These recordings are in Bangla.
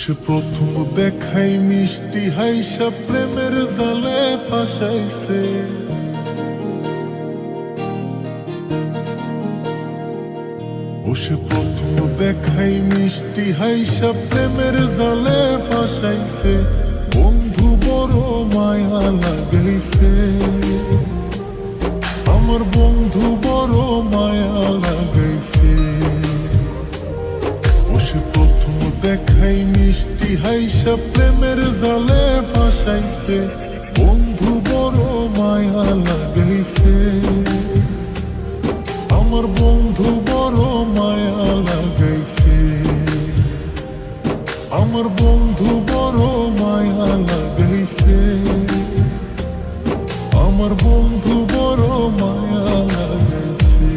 সে প্রথম দেখাই মিষ্টি হাইসা প্রেমের জালে ফাঁসাইছে। সে প্রথম দেখাই মিষ্টি হাইসা প্রেমের জালে ফাঁসাইছে। বন্ধু বড় মায়া লাগাইছে, আমার বন্ধু বড় মায়া লাগাইছে। সে প্রথম দেখাই মিষ্টি হাইসা প্রেমের জালে ফাঁসাইছে। বন্ধু বড় মায়া লাগাইছে, আমার বন্ধু বড় মায়া লাগাইছে। আমার বন্ধু বড় মায়া লাগাইছে, আমার বন্ধু বড় মায়া লাগাইছে।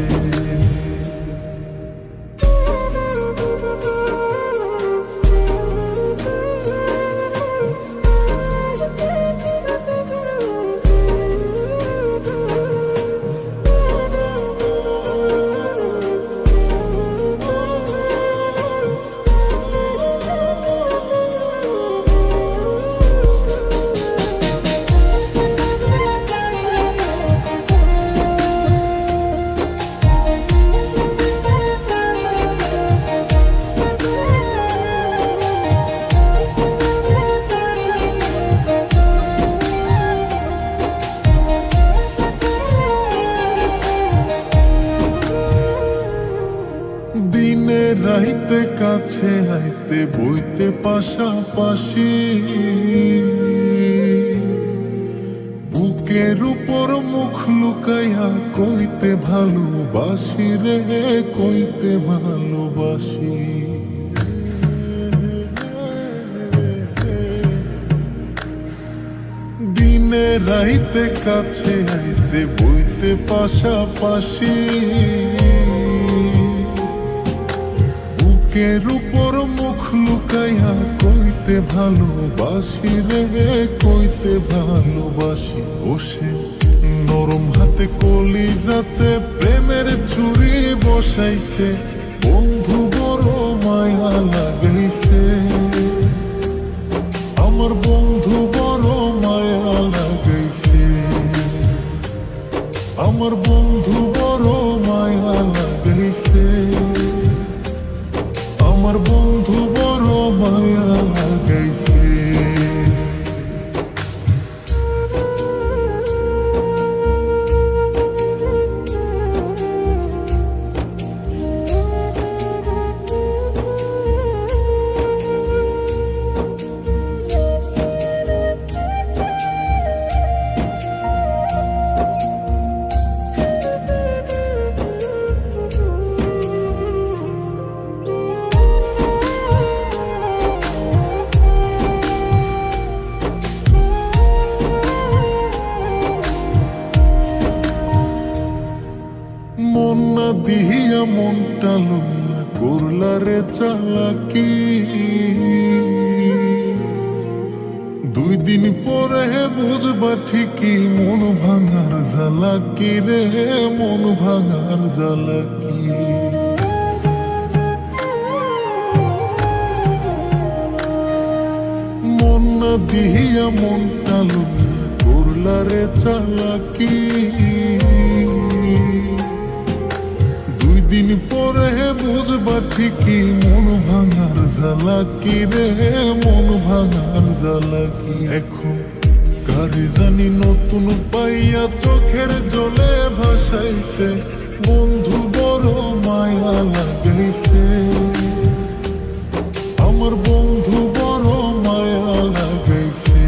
দিনে রাইতে কাছে আইতে বইতে পাশাপাশি, বুকের উপর মুখ লুকাইয়া কইতে ভালোবাসি রে, কইতে ভালোবাসি। দিনে রাইতে কাছে আইতে বইতে পাশাপাশি, বুকের উপর মুখ লুকাইয়া কইতে ভালোবাসি রে, কইতে ভালোবাসি। সে নরম হাতে কলিজাতে প্রেমের ছুরি বসাইছে। বন্ধু বড় মায়া লাগাইছে, আমার বন্ধু বড় মায়া লাগাইছে। আমার বন্ধু বড় মায়া লাগাইছে, আমার বন্ধু বড় মায়া লাগাইছে। মন না দিয়া মনটা লইয়া করলা রে চালাকি। 2 দিন পরে বুঝবা ঠিকই মন ভাঙার জ্বালাকি রে, মন ভাঙার জ্বালাকি। মন না দিয়া মনটা লইয়া করলা রে চালাকি। 2 দিন পরে বুঝবা ঠিকই মন ভাঙার জ্বালাকি রে, মন ভাঙার জ্বালাকি। এখন কারে জানি নতুন পাইয়া চোখের জলে ভাসাইছে। বন্ধু বড় মায়া লাগাইছে, আমার বন্ধু বড় মায়া লাগাইছে।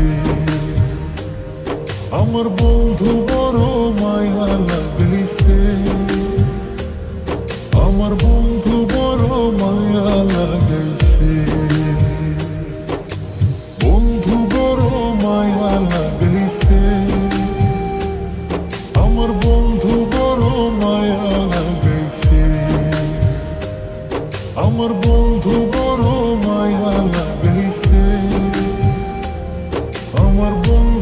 আমার বন্ধু বড় মায়া লাগাইছে, আমার বন্ধু বড় মায়া লাগাইছে। বন্ধু বড় মায়া লাগাইছে, আমার বন্ধু বড় মায়া লাগাইছে। আমার বন্ধু বড় মায়া লাগাইছে, আমার বন্ধু